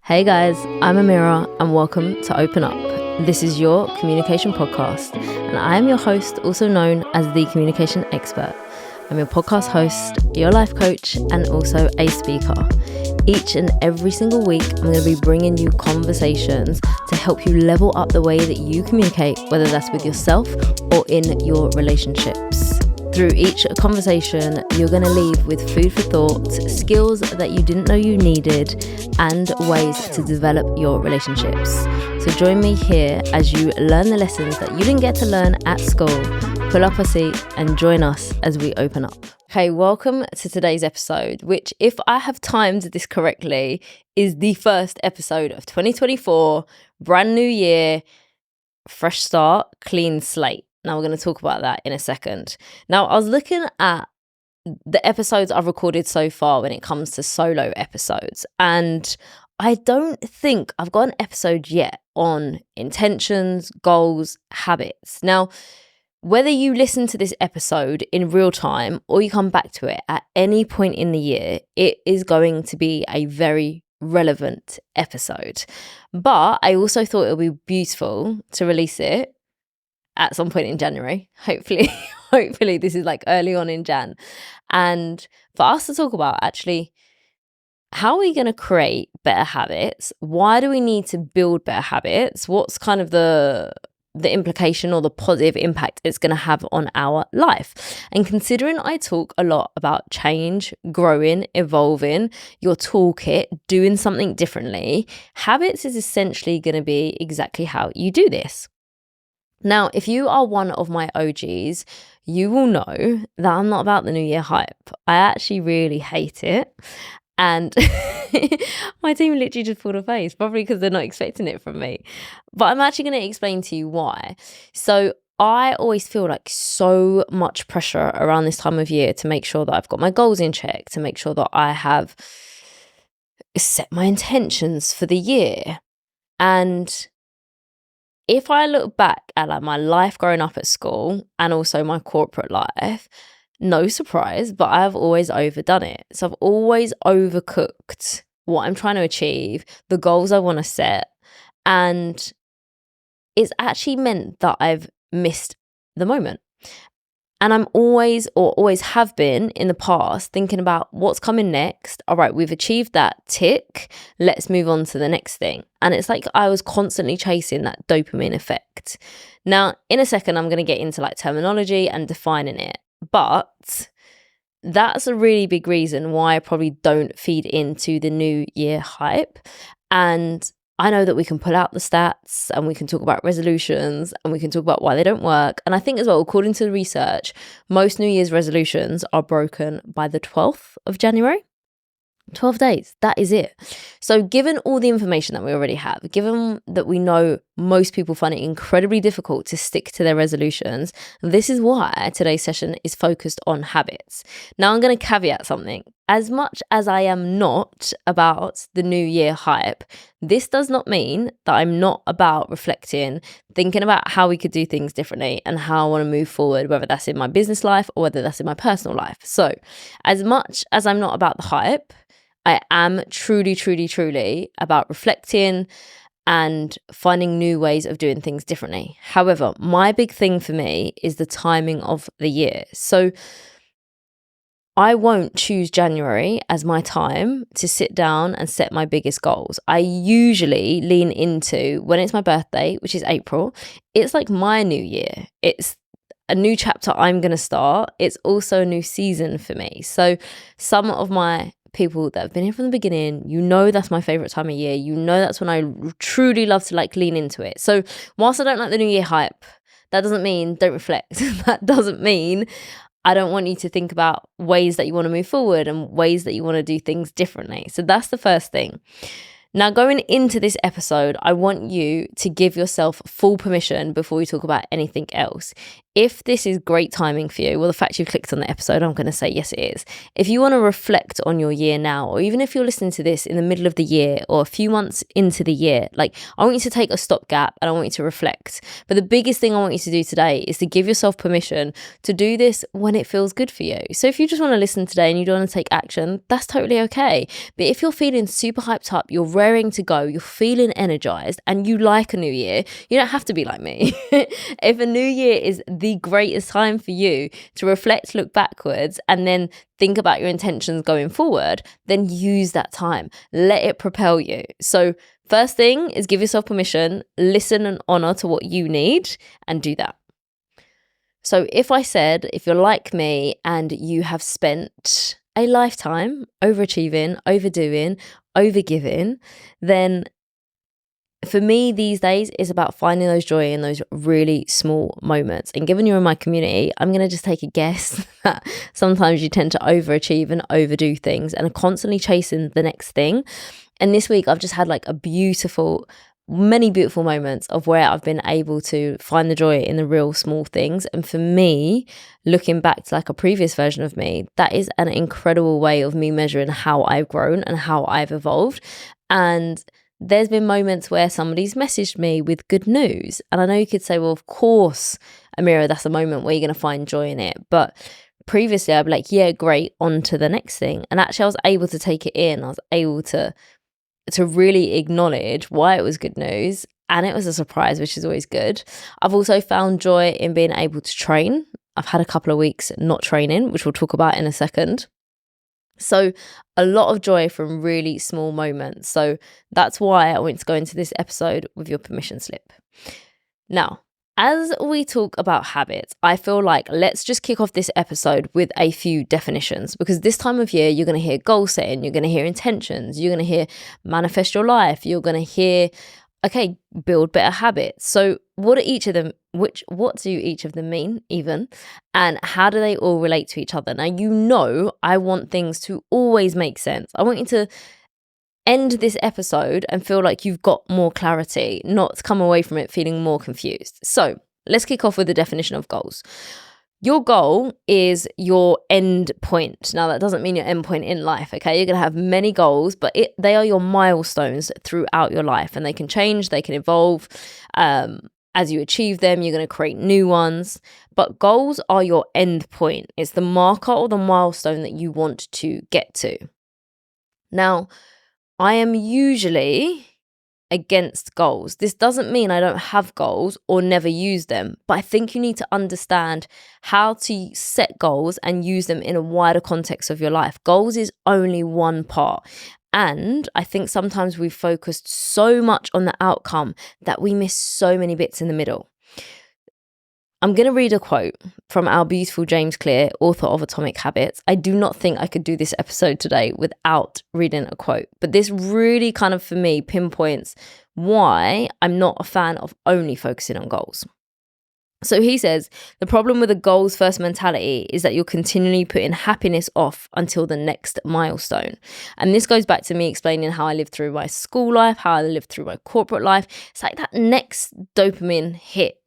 Hey guys, I'm Amira and welcome to Open Up. This is your communication podcast and I am your host, also known as the communication expert. I'm your podcast host, your life coach, and also a speaker. Each and every single week, I'm going to be bringing you conversations to help you level up the way that you communicate, whether that's with yourself or in your relationships. Through each conversation, you're going to leave with food for thought, skills that you didn't know you needed, and ways to develop your relationships. So join me here as you learn the lessons that you didn't get to learn at school. Pull up a seat and join us as we open up. Okay, welcome to today's episode, which, if I have timed this correctly, is the first episode of 2024, brand new year, fresh start, clean slate. Now we're going to talk about that in a second. Now, I was looking at the episodes I've recorded so far when it comes to solo episodes, and I don't think I've got an episode yet on intentions, goals, habits. Now, whether you listen to this episode in real time or you come back to it at any point in the year, it is going to be a very relevant episode. But I also thought it would be beautiful to release it at some point in January. Hopefully this is like early on in Jan. And for us to talk about actually, how are we going to create better habits? Why do we need to build better habits? What's kind of the implication or the positive impact it's going to have on our life? And considering I talk a lot about change, growing, evolving, your toolkit, doing something differently, habits is essentially going to be exactly how you do this. Now, if you are one of my OGs, you will know that I'm not about the New Year hype. I actually really hate it. And my team literally just pulled a face, probably because they're not expecting it from me. But I'm actually going to explain to you why. So I always feel like so much pressure around this time of year to make sure that I've got my goals in check, to make sure that I have set my intentions for the year. And if I look back at like my life growing up at school and also my corporate life, no surprise, but I've always overdone it. So I've always overcooked what I'm trying to achieve, the goals I want to set. And it's actually meant that I've missed the moment. And I'm always have been in the past thinking about what's coming next. All right, we've achieved that tick. Let's move on to the next thing. And it's like I was constantly chasing that dopamine effect. Now, in a second, I'm going to get into like terminology and defining it. But that's a really big reason why I probably don't feed into the New Year hype. And I know that we can pull out the stats and we can talk about resolutions and we can talk about why they don't work. And I think as well, according to the research, most New Year's resolutions are broken by the 12th of January. 12 days, that is it. So given all the information that we already have, given that we know most people find it incredibly difficult to stick to their resolutions, this is why today's session is focused on habits. Now I'm going to caveat something. As much as I am not about the New Year hype, this does not mean that I'm not about reflecting, thinking about how we could do things differently and how I want to move forward, whether that's in my business life or whether that's in my personal life. So as much as I'm not about the hype, I am truly about reflecting and finding new ways of doing things differently. However, my big thing for me is the timing of the year. So I won't choose January as my time to sit down and set my biggest goals. I usually lean into when it's my birthday, which is April. It's like my new year. It's a new chapter I'm going to start. It's also a new season for me. So some of my people that have been here from the beginning, you know that's my favorite time of year. You know that's when I truly love to like lean into it. So whilst I don't like the New Year hype, that doesn't mean don't reflect. That doesn't mean I don't want you to think about ways that you want to move forward and ways that you want to do things differently. So that's the first thing. Now, going into this episode, I want you to give yourself full permission before we talk about anything else. if this is great timing for you, well, the fact you've clicked on the episode, I'm going to say yes, it is. If you want to reflect on your year now, or even if you're listening to this in the middle of the year or a few months into the year, like, I want you to take a stopgap and I want you to reflect. But the biggest thing I want you to do today is to give yourself permission to do this when it feels good for you. So if you just want to listen today and you don't want to take action, that's totally okay. But if you're feeling super hyped up, you're raring to go, you're feeling energized, and you like a new year, you don't have to be like me. If a new year is the greatest time for you to reflect, look backwards, and then think about your intentions going forward, then use that time. Let it propel you. So first thing is give yourself permission, listen and honor to what you need, and do that. So if you're like me and you have spent a lifetime overachieving, overdoing, overgiving, then for me these days is about finding those joy in those really small moments. And given you're in my community, I'm going to just take a guess that sometimes you tend to overachieve and overdo things and are constantly chasing the next thing. And this week I've just had like many beautiful moments of where I've been able to find the joy in the real small things. And for me, looking back to like a previous version of me, that is an incredible way of me measuring how I've grown and how I've evolved. And there's been moments where somebody's messaged me with good news. And I know you could say, well, of course, Amira, that's a moment where you're going to find joy in it. But previously I'd be like, yeah, great, on to the next thing. And actually I was able to take it in. I was able to really acknowledge why it was good news. And it was a surprise, which is always good. I've also found joy in being able to train. I've had a couple of weeks not training, which we'll talk about in a second. So a lot of joy from really small moments. So that's why I want to go into this episode with your permission slip. Now, as we talk about habits, I feel like let's just kick off this episode with a few definitions, because this time of year, you're going to hear goal setting, you're going to hear intentions, you're going to hear manifest your life, you're going to hear, okay, build better habits. So what are each of them? What do each of them mean even? And how do they all relate to each other? Now, I want things to always make sense. I want you to end this episode and feel like you've got more clarity, not come away from it feeling more confused. So let's kick off with the definition of goals. Your goal is your end point. Now, that doesn't mean your end point in life, okay? You're going to have many goals, but they are your milestones throughout your life, and they can change, they can evolve. As you achieve them, you're going to create new ones. But goals are your end point. It's the marker or the milestone that you want to get to. Now, I am usually against goals. This doesn't mean I don't have goals or never use them, but I think you need to understand how to set goals and use them in a wider context of your life. Goals is only one part. And I think sometimes we've focused so much on the outcome that we miss so many bits in the middle. I'm going to read a quote from our beautiful James Clear, author of Atomic Habits. I do not think I could do this episode today without reading a quote, but this really kind of, for me, pinpoints why I'm not a fan of only focusing on goals. So he says, the problem with a goals first mentality is that you're continually putting happiness off until the next milestone. And this goes back to me explaining how I lived through my school life, how I lived through my corporate life. It's like that next dopamine hit.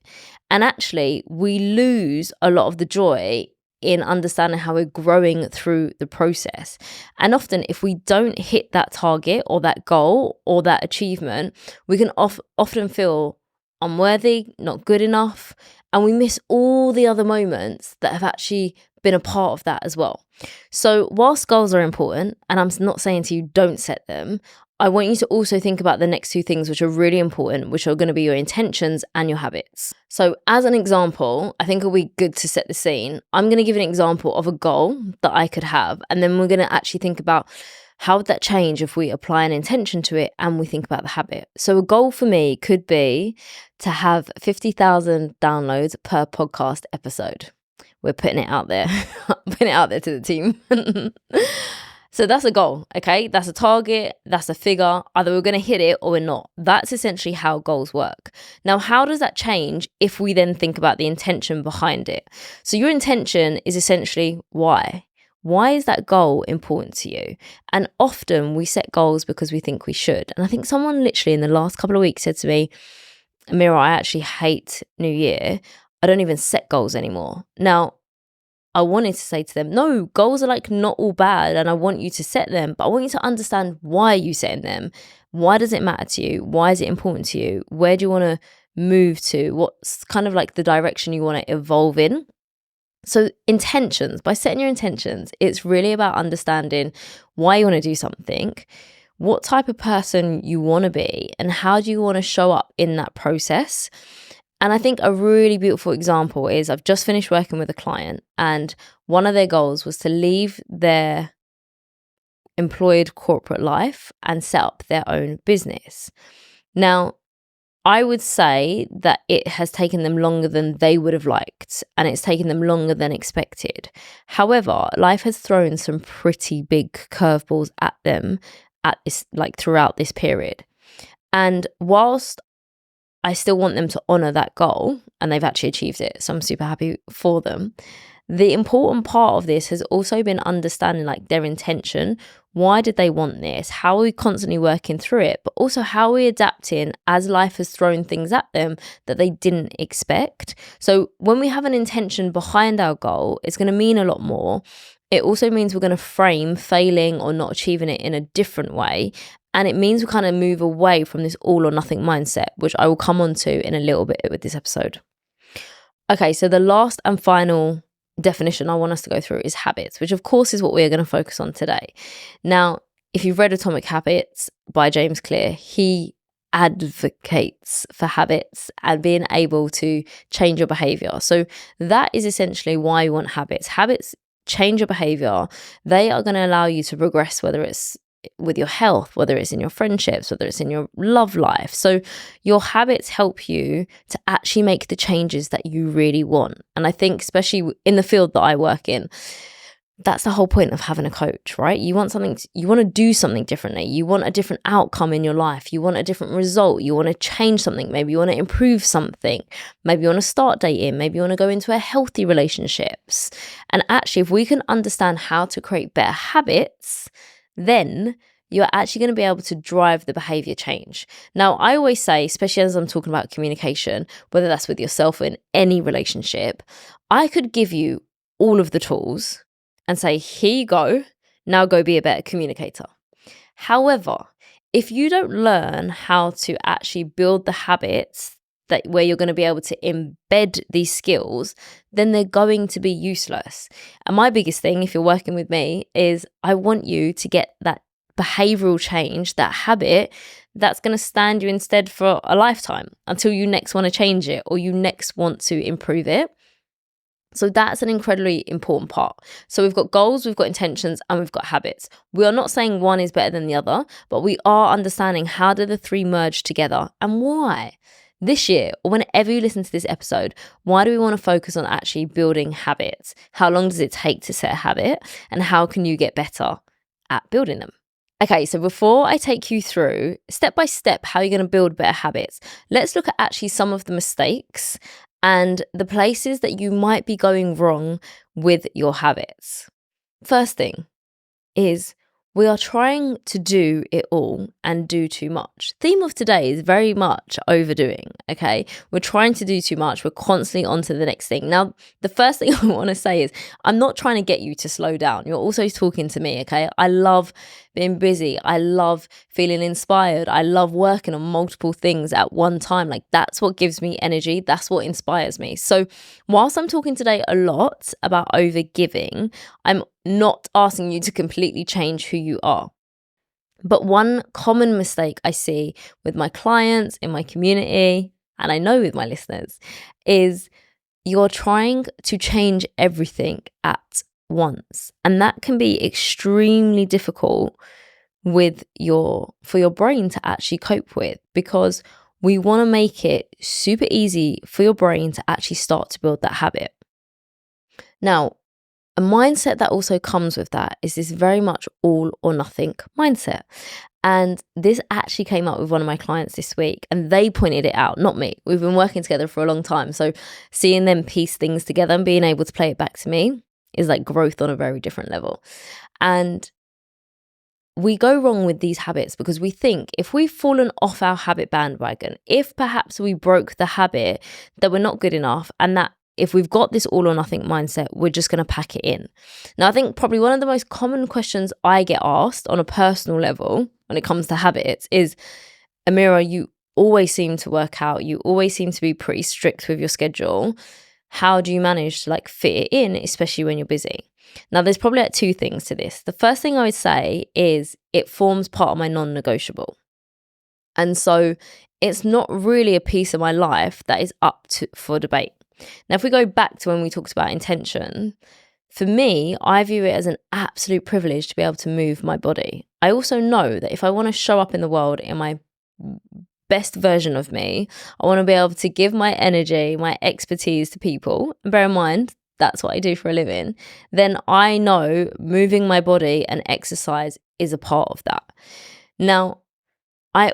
And actually, we lose a lot of the joy in understanding how we're growing through the process. And often, if we don't hit that target or that goal or that achievement, we can often feel unworthy, not good enough, and we miss all the other moments that have actually been a part of that as well. So whilst goals are important, and I'm not saying to you don't set them, I want you to also think about the next two things which are really important, which are going to be your intentions and your habits. So as an example, I think it'll be good to set the scene. I'm going to give an example of a goal that I could have, and then we're going to actually think about how would that change if we apply an intention to it and we think about the habit. So a goal for me could be to have 50,000 downloads per podcast episode. We're putting it out there. Putting it out there to the team. So that's a goal, okay? That's a target, that's a figure. Either we're going to hit it or we're not. That's essentially how goals work. Now, how does that change if we then think about the intention behind it? So your intention is essentially why. Why is that goal important to you? And often we set goals because we think we should. And I think someone literally in the last couple of weeks said to me, Amira, I actually hate New Year. I don't even set goals anymore. Now, I wanted to say to them, no, goals are like not all bad and I want you to set them, but I want you to understand why are you setting them? Why does it matter to you? Why is it important to you? Where do you want to move to? What's kind of like the direction you want to evolve in? So intentions, by setting your intentions, it's really about understanding why you want to do something, what type of person you want to be, and how do you want to show up in that process. And I think a really beautiful example is I've just finished working with a client and one of their goals was to leave their employed corporate life and set up their own business. Now, I would say that it has taken them longer than they would have liked and it's taken them longer than expected. However, life has thrown some pretty big curveballs at them at this, like throughout this period. And whilst I still want them to honor that goal and they've actually achieved it, so I'm super happy for them. The important part of this has also been understanding like their intention. Why did they want this? How are we constantly working through it? But also how are we adapting as life has thrown things at them that they didn't expect? So when we have an intention behind our goal, it's going to mean a lot more. It also means we're going to frame failing or not achieving it in a different way. And it means we kind of move away from this all or nothing mindset, which I will come on to in a little bit with this episode. Okay, so the last and final definition I want us to go through is habits, which of course is what we're going to focus on today. Now, if you've read Atomic Habits by James Clear, he advocates for habits and being able to change your behavior. So that is essentially why you want habits. Habits change your behavior. They are going to allow you to progress, whether it's with your health, whether it's in your friendships, whether it's in your love life. So your habits help you to actually make the changes that you really want. And I think especially in the field that I work in, that's the whole point of having a coach, right? You want something, you want to do something differently. You want a different outcome in your life. You want a different result. You want to change something. Maybe you want to improve something. Maybe you want to start dating. Maybe you want to go into a healthy relationships. And actually, if we can understand how to create better habits, then you're actually going to be able to drive the behavior change. Now, I always say, especially as I'm talking about communication, whether that's with yourself or in any relationship, I could give you all of the tools and say, here you go, now go be a better communicator. However, if you don't learn how to actually build the habits that where you're going to be able to embed these skills, then they're going to be useless. And my biggest thing, if you're working with me, is I want you to get that behavioral change, that habit that's going to stand you instead for a lifetime until you next want to change it or you next want to improve it. So that's an incredibly important part. So we've got goals, we've got intentions, and we've got habits. We are not saying one is better than the other, but we are understanding how do the three merge together and why. This year, or whenever you listen to this episode, why do we want to focus on actually building habits? How long does it take to set a habit? And how can you get better at building them? Okay, so before I take you through step by step how you're going to build better habits, let's look at actually some of the mistakes and the places that you might be going wrong with your habits. First thing is we are trying to do it all and do too much. Theme of today is very much overdoing, okay? We're trying to do too much. We're constantly on to the next thing. Now, the first thing I want to say is I'm not trying to get you to slow down. You're also talking to me, okay? I love being busy. I love feeling inspired. I love working on multiple things at one time. Like that's what gives me energy. That's what inspires me. So whilst I'm talking today a lot about overgiving, I'm not asking you to completely change who you are. But one common mistake I see with my clients, in my community, and I know with my listeners, is you're trying to change everything at once. And that can be extremely difficult for your brain to actually cope with, because we want to make it super easy for your brain to actually start to build that habit. Now, a mindset that also comes with that is this very much all or nothing mindset. And this actually came up with one of my clients this week and they pointed it out, not me. We've been working together for a long time. So seeing them piece things together and being able to play it back to me is like growth on a very different level. And we go wrong with these habits because we think if we've fallen off our habit bandwagon, if perhaps we broke the habit, that we're not good enough, and that if we've got this all or nothing mindset, we're just going to pack it in. Now, I think probably one of the most common questions I get asked on a personal level when it comes to habits is, Amira, you always seem to work out. You always seem to be pretty strict with your schedule. How do you manage to like fit it in, especially when you're busy? Now, there's probably like two things to this. The first thing I would say is it forms part of my non-negotiable. And so it's not really a piece of my life that is for debate. Now, if we go back to when we talked about intention, for me, I view it as an absolute privilege to be able to move my body. I also know that if I want to show up in the world in my best version of me, I want to be able to give my energy, my expertise to people, and bear in mind, that's what I do for a living, then I know moving my body and exercise is a part of that. Now, I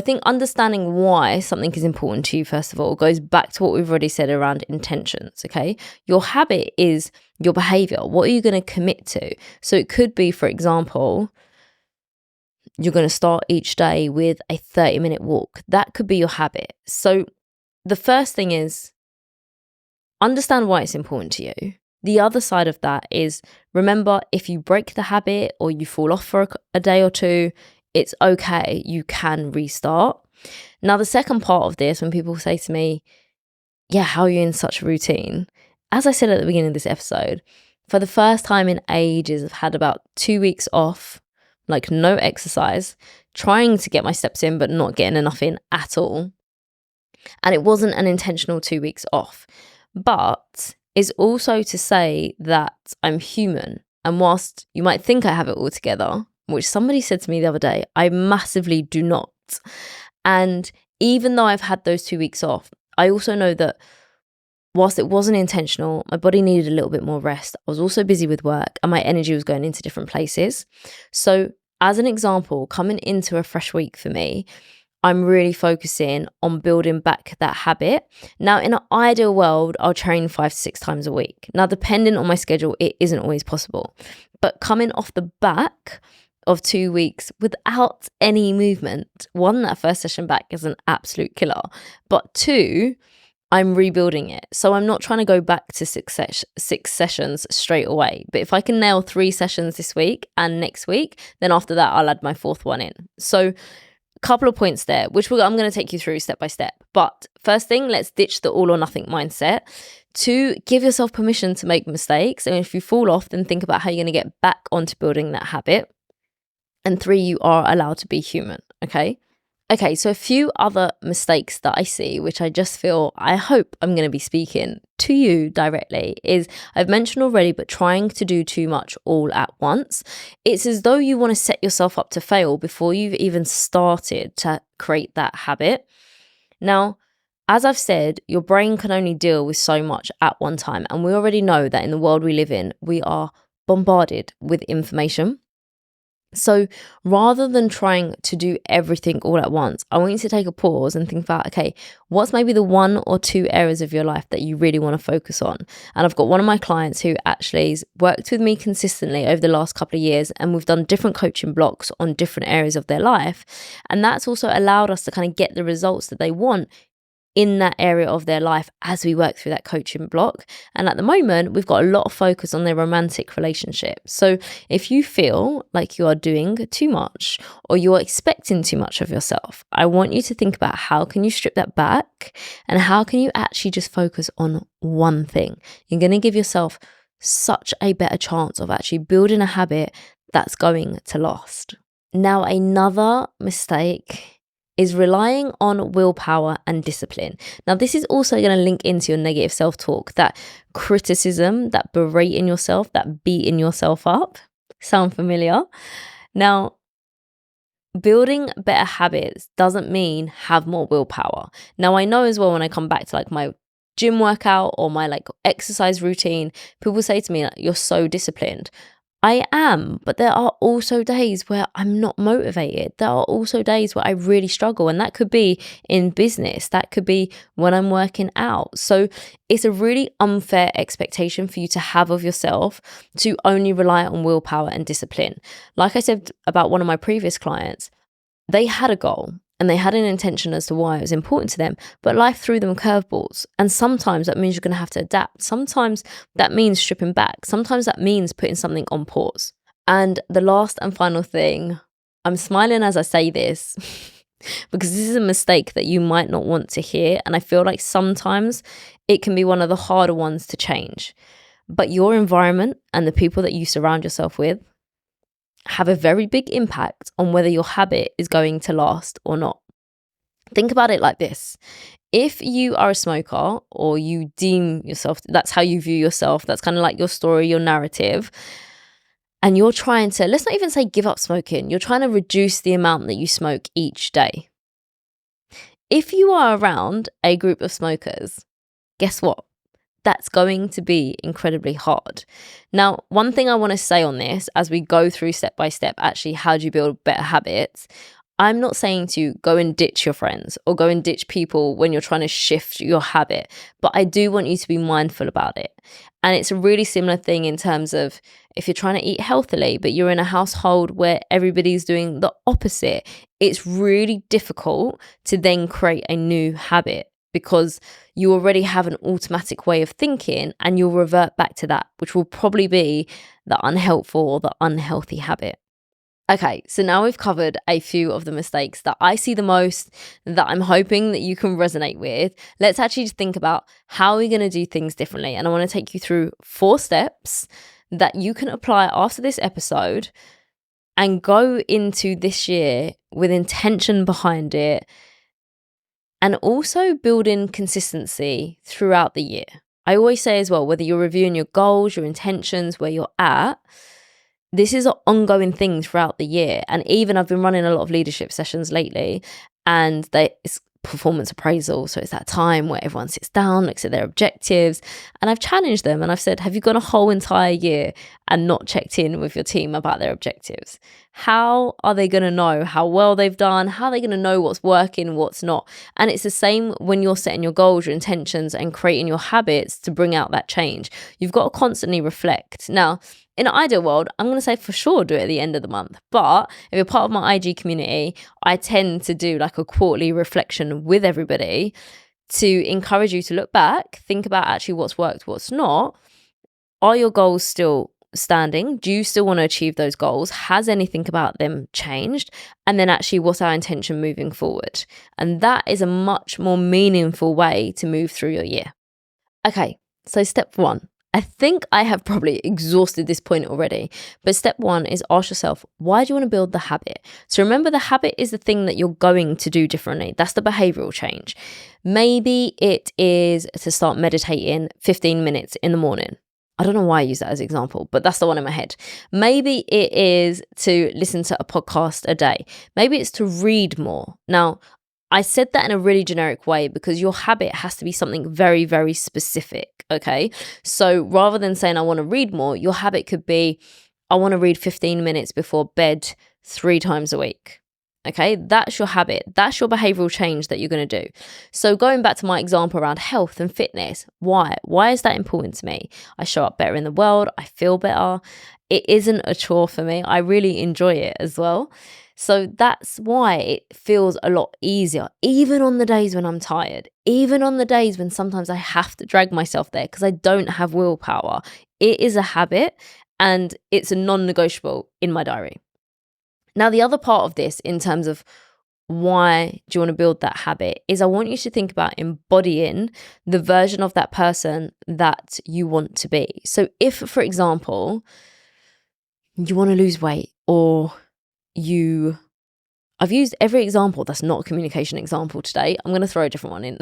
think understanding why something is important to you, first of all, goes back to what we've already said around intentions, okay? Your habit is your behavior. What are you going to commit to? So it could be, for example, you're going to start each day with a 30-minute walk. That could be your habit. So the first thing is understand why it's important to you. The other side of that is, remember, if you break the habit or you fall off for a day or two, it's okay. You can restart. Now, the second part of this, when people say to me, yeah, how are you in such a routine? As I said at the beginning of this episode, for the first time in ages, I've had about 2 weeks off, like no exercise, trying to get my steps in, but not getting enough in at all. And it wasn't an intentional 2 weeks off. But it's also to say that I'm human. And whilst you might think I have it all together, which somebody said to me the other day, I massively do not. And even though I've had those 2 weeks off, I also know that whilst it wasn't intentional, my body needed a little bit more rest. I was also busy with work and my energy was going into different places. So as an example, coming into a fresh week for me, I'm really focusing on building back that habit. Now, in an ideal world, I'll train 5 to 6 times a week. Now, depending on my schedule, it isn't always possible. But coming off the back of 2 weeks without any movement, one, that first session back is an absolute killer. But two, I'm rebuilding it. So I'm not trying to go back to six sessions straight away. But if I can nail 3 sessions this week and next week, then after that, I'll add my 4th one in. So couple of points there, which I'm going to take you through step by step. But first thing, let's ditch the all or nothing mindset. 2, give yourself permission to make mistakes. And if you fall off, then think about how you're going to get back onto building that habit. And 3, you are allowed to be human. Okay, so a few other mistakes that I see, which I just feel, I hope I'm going to be speaking to you directly, is I've mentioned already, but trying to do too much all at once. It's as though you want to set yourself up to fail before you've even started to create that habit. Now, as I've said, your brain can only deal with so much at one time. And we already know that in the world we live in, we are bombarded with information. So rather than trying to do everything all at once, I want you to take a pause and think about, okay, what's maybe the 1 or 2 areas of your life that you really want to focus on? And I've got one of my clients who actually has worked with me consistently over the last couple of years, and we've done different coaching blocks on different areas of their life. And that's also allowed us to kind of get the results that they want in that area of their life as we work through that coaching block. And at the moment, we've got a lot of focus on their romantic relationship. So if you feel like you are doing too much or you're expecting too much of yourself, I want you to think about how can you strip that back and how can you actually just focus on one thing. You're going to give yourself such a better chance of actually building a habit that's going to last. Now, another mistake is relying on willpower and discipline. Now, this is also going to link into your negative self-talk, that criticism, that berating yourself, that beating yourself up. Sound familiar? Now, building better habits doesn't mean have more willpower. Now, I know as well when I come back to like my gym workout or my like exercise routine, people say to me, like, you're so disciplined. I am, but there are also days where I'm not motivated. There are also days where I really struggle, and that could be in business, that could be when I'm working out. So it's a really unfair expectation for you to have of yourself to only rely on willpower and discipline. Like I said about one of my previous clients, they had a goal and they had an intention as to why it was important to them, but life threw them curveballs. And sometimes that means you're going to have to adapt. Sometimes that means stripping back. Sometimes that means putting something on pause. And the last and final thing, I'm smiling as I say this because this is a mistake that you might not want to hear. And I feel like sometimes it can be one of the harder ones to change. But your environment and the people that you surround yourself with have a very big impact on whether your habit is going to last or not. Think about it like this. If you are a smoker, or you deem yourself, that's how you view yourself, that's kind of like your story, your narrative, and you're trying to, let's not even say give up smoking, you're trying to reduce the amount that you smoke each day. If you are around a group of smokers, guess what? That's going to be incredibly hard. Now, one thing I want to say on this as we go through step by step, actually, how do you build better habits? I'm not saying to go and ditch your friends or go and ditch people when you're trying to shift your habit, but I do want you to be mindful about it. And it's a really similar thing in terms of if you're trying to eat healthily, but you're in a household where everybody's doing the opposite, it's really difficult to then create a new habit, because you already have an automatic way of thinking and you'll revert back to that, which will probably be the unhelpful or the unhealthy habit. Okay, so now we've covered a few of the mistakes that I see the most, that I'm hoping that you can resonate with. Let's actually think about how we're going to do things differently. And I want to take you through 4 steps that you can apply after this episode and go into this year with intention behind it, and also build in consistency throughout the year. I always say as well, whether you're reviewing your goals, your intentions, where you're at, this is an ongoing thing throughout the year. And even I've been running a lot of leadership sessions lately, and it's performance appraisal. So it's that time where everyone sits down, looks at their objectives, and I've challenged them and I've said, have you gone a whole entire year and not checked in with your team about their objectives? How are they going to know how well they've done? How are they going to know what's working, what's not? And it's the same when you're setting your goals, your intentions, and creating your habits to bring out that change. You've got to constantly reflect. Now, in an ideal world, I'm going to say for sure do it at the end of the month. But if you're part of my IG community, I tend to do like a quarterly reflection with everybody to encourage you to look back, think about actually what's worked, what's not. Are your goals still standing? Do you still want to achieve those goals? Has anything about them changed? And then actually, what's our intention moving forward? And that is a much more meaningful way to move through your year. Okay, so step 1. I think I have probably exhausted this point already, but step 1 is ask yourself, why do you want to build the habit? So remember, the habit is the thing that you're going to do differently. That's the behavioral change. Maybe it is to start meditating 15 minutes in the morning. I don't know why I use that as an example, but that's the one in my head. Maybe it is to listen to a podcast a day. Maybe it's to read more. Now, I said that in a really generic way because your habit has to be something very, very specific, okay? So rather than saying I want to read more, your habit could be I want to read 15 minutes before bed 3 times a week, okay? That's your habit. That's your behavioral change that you're going to do. So going back to my example around health and fitness, why? Why is that important to me? I show up better in the world. I feel better. It isn't a chore for me. I really enjoy it as well. So that's why it feels a lot easier, even on the days when I'm tired, even on the days when sometimes I have to drag myself there because I don't have willpower. It is a habit and it's a non-negotiable in my diary. Now, the other part of this in terms of why do you want to build that habit is I want you to think about embodying the version of that person that you want to be. So if, for example, you want to lose weight, or I've used every example that's not a communication example today. I'm going to throw a different one in.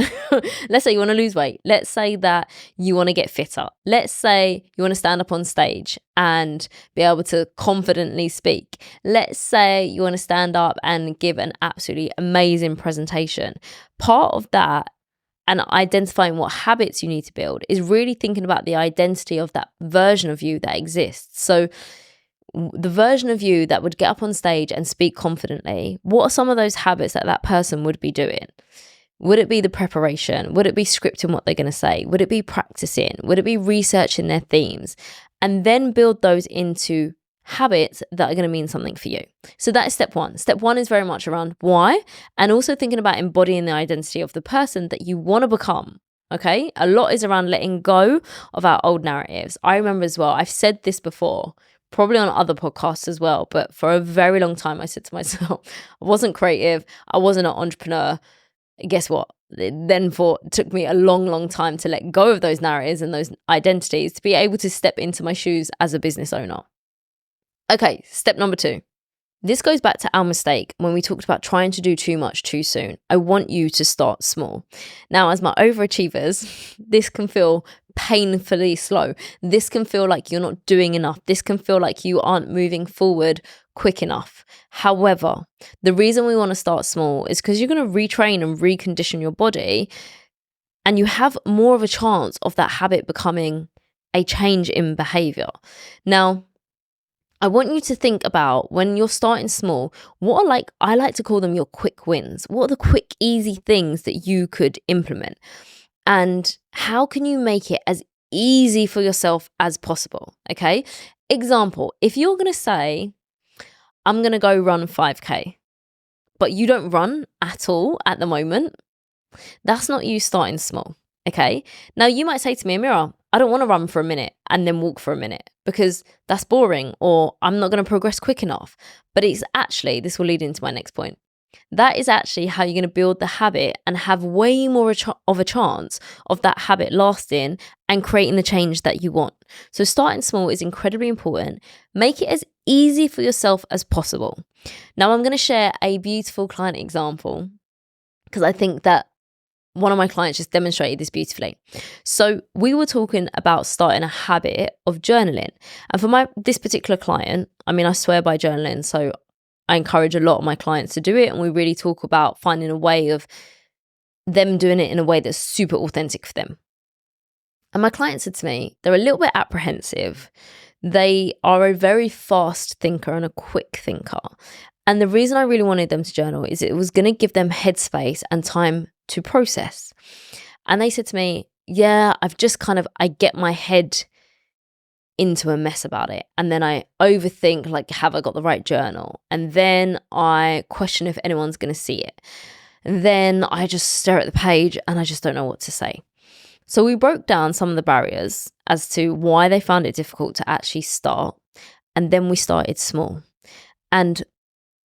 Let's say you want to lose weight. Let's say that you want to get fitter. Let's say you want to stand up on stage and be able to confidently speak. Let's say you want to stand up and give an absolutely amazing presentation. Part of that and identifying what habits you need to build is really thinking about the identity of that version of you that exists. So the version of you that would get up on stage and speak confidently, what are some of those habits that that person would be doing? Would it be the preparation? Would it be scripting what they're going to say? Would it be practicing? Would it be researching their themes? And then build those into habits that are going to mean something for you. So that is step one. Step one is very much around why, and also thinking about embodying the identity of the person that you want to become. Okay. A lot is around letting go of our old narratives. I remember as well, I've said this before, probably on other podcasts as well, but for a very long time, I said to myself, I wasn't creative. I wasn't an entrepreneur. Guess what? It took me a long time to let go of those narratives and those identities to be able to step into my shoes as a business owner. Okay, step number 2. This goes back to our mistake when we talked about trying to do too much too soon. I want you to start small. Now, as my overachievers, this can feel painfully slow. This can feel like you're not doing enough. This can feel like you aren't moving forward quick enough. However, the reason we want to start small is because you're going to retrain and recondition your body, and you have more of a chance of that habit becoming a change in behavior. Now, I want you to think about when you're starting small, what are I like to call them your quick wins. What are the quick, easy things that you could implement? And how can you make it as easy for yourself as possible? Okay. Example, if you're going to say, I'm going to go run 5K, but you don't run at all at the moment, that's not you starting small. Okay. Now you might say to me, Amira, I don't want to run for a minute and then walk for a minute because that's boring, or I'm not going to progress quick enough. But it's actually, this will lead into my next point. That is actually how you're going to build the habit and have way more of a chance of that habit lasting and creating the change that you want. So starting small is incredibly important. Make it as easy for yourself as possible. Now I'm going to share a beautiful client example because I think that one of my clients just demonstrated this beautifully. So we were talking about starting a habit of journaling. And for this particular client, I mean, I swear by journaling. So I encourage a lot of my clients to do it. And we really talk about finding a way of them doing it in a way that's super authentic for them. And my client said to me, they're a little bit apprehensive. They are a very fast thinker and a quick thinker. And the reason I really wanted them to journal is it was going to give them headspace and time to process. And they said to me, yeah, I get my head into a mess about it. And then I overthink, have I got the right journal? And then I question if anyone's going to see it. And then I just stare at the page and I just don't know what to say. So we broke down some of the barriers as to why they found it difficult to actually start. And then we started small. And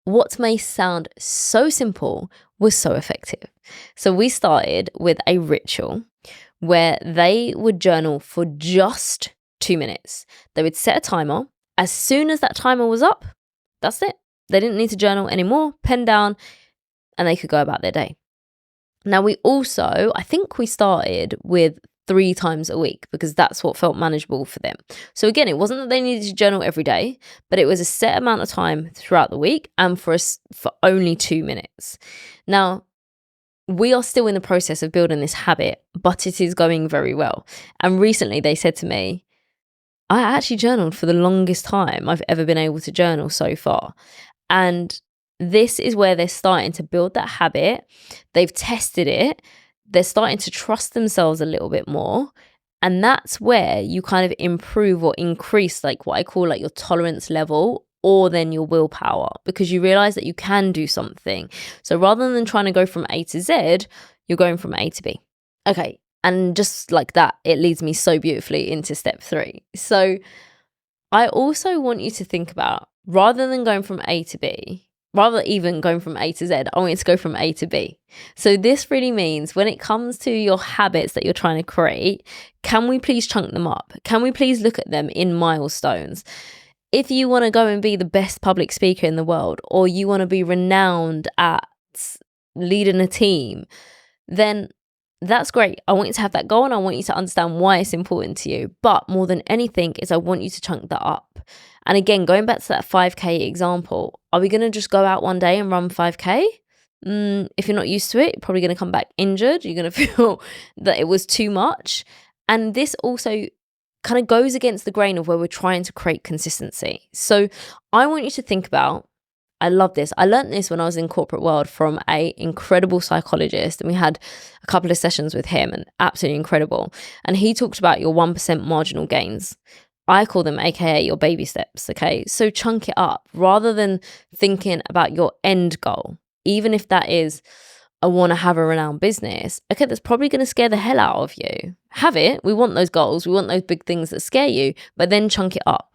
what may sound so simple was so effective. So we started with a ritual where they would journal for just 2 minutes. They would set a timer. As soon as that timer was up, that's it. They didn't need to journal anymore, pen down, and they could go about their day. Now I think we started with 3 times a week because that's what felt manageable for them. So again, it wasn't that they needed to journal every day, but it was a set amount of time throughout the week and for only 2 minutes. Now, we are still in the process of building this habit, but it is going very well. And recently they said to me, I actually journaled for the longest time I've ever been able to journal so far. And this is where they're starting to build that habit. They've tested it. They're starting to trust themselves a little bit more. And that's where you kind of improve or increase what I call your tolerance level, or then your willpower, because you realize that you can do something. So rather than trying to go from A to Z, you're going from A to B. Okay. And just like that, it leads me so beautifully into step 3. So I also want you to think about, rather than going from A to B, rather even going from A to Z, I want you to go from A to B. So this really means when it comes to your habits that you're trying to create, can we please chunk them up? Can we please look at them in milestones? If you want to go and be the best public speaker in the world, or you want to be renowned at leading a team, then that's great. I want you to have that goal and I want you to understand why it's important to you. But more than anything is I want you to chunk that up. And again, going back to that 5K example, are we going to just go out one day and run 5K? If you're not used to it, you're probably going to come back injured. You're going to feel that it was too much. And this also kind of goes against the grain of where we're trying to create consistency. So I want you to think about, I love this. I learned this when I was in corporate world from a incredible psychologist, and we had a couple of sessions with him, and absolutely incredible. And he talked about your 1% marginal gains. I call them AKA your baby steps. Okay. So chunk it up rather than thinking about your end goal, even if that is, I want to have a renowned business. Okay, that's probably going to scare the hell out of you. Have it. We want those goals. We want those big things that scare you, but then chunk it up.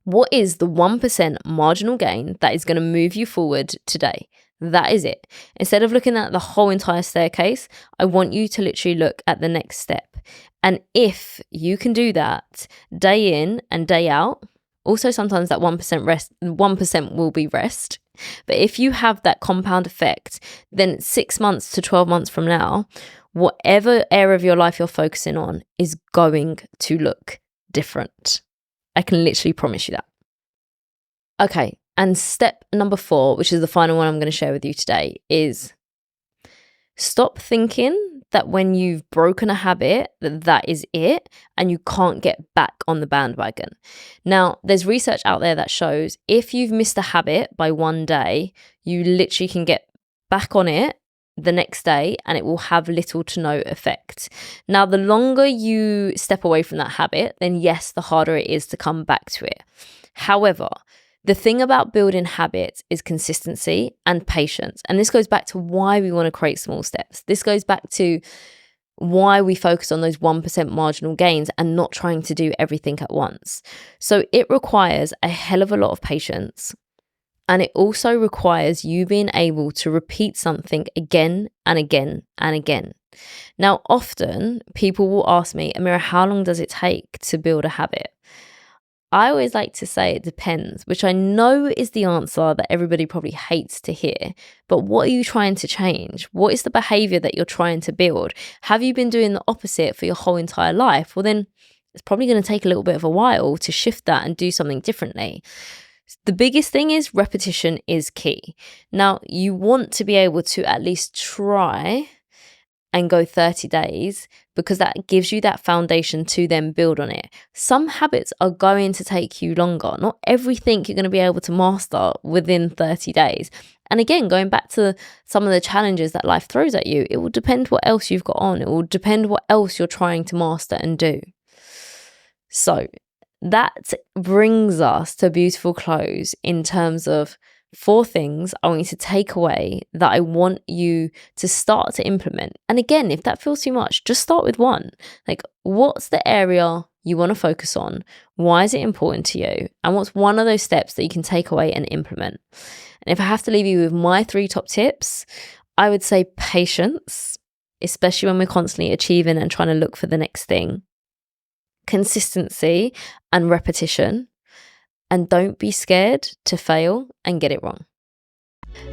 What is the 1% marginal gain that is going to move you forward today? That is it. Instead of looking at the whole entire staircase, I want you to literally look at the next step. And if you can do that day in and day out, also sometimes that 1% will be rest. But if you have that compound effect, then 6 months to 12 months from now, whatever area of your life you're focusing on is going to look different. I can literally promise you that. Okay, and step number 4, which is the final one I'm going to share with you today, is stop thinking that when you've broken a habit, that is it, and you can't get back on the bandwagon. Now, there's research out there that shows if you've missed a habit by one day, you literally can get back on it the next day and it will have little to no effect. Now, the longer you step away from that habit, then yes, the harder it is to come back to it. However, the thing about building habits is consistency and patience. And this goes back to why we want to create small steps. This goes back to why we focus on those 1% marginal gains and not trying to do everything at once. So it requires a hell of a lot of patience. And it also requires you being able to repeat something again and again and again. Now, often people will ask me, Amira, how long does it take to build a habit? I always like to say it depends, which I know is the answer that everybody probably hates to hear. But what are you trying to change? What is the behavior that you're trying to build? Have you been doing the opposite for your whole entire life? Well, then it's probably going to take a little bit of a while to shift that and do something differently. The biggest thing is repetition is key. Now, you want to be able to at least try and go 30 days because that gives you that foundation to then build on it. Some habits are going to take you longer. Not everything you're going to be able to master within 30 days. And again, going back to some of the challenges that life throws at you, it will depend what else you've got on. It will depend what else you're trying to master and do. So that brings us to a beautiful close in terms of 4 things I want you to take away that I want you to start to implement. And again, if that feels too much, just start with 1. Like, what's the area you want to focus on? Why is it important to you? And what's one of those steps that you can take away and implement? And if I have to leave you with my 3 top tips, I would say patience, especially when we're constantly achieving and trying to look for the next thing. Consistency and repetition. And don't be scared to fail and get it wrong.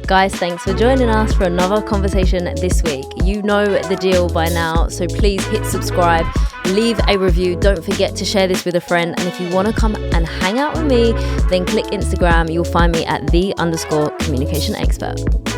Guys, thanks for joining us for another conversation this week. You know the deal by now, so please hit subscribe, leave a review. Don't forget to share this with a friend. And if you want to come and hang out with me, then click Instagram. You'll find me at _communication expert.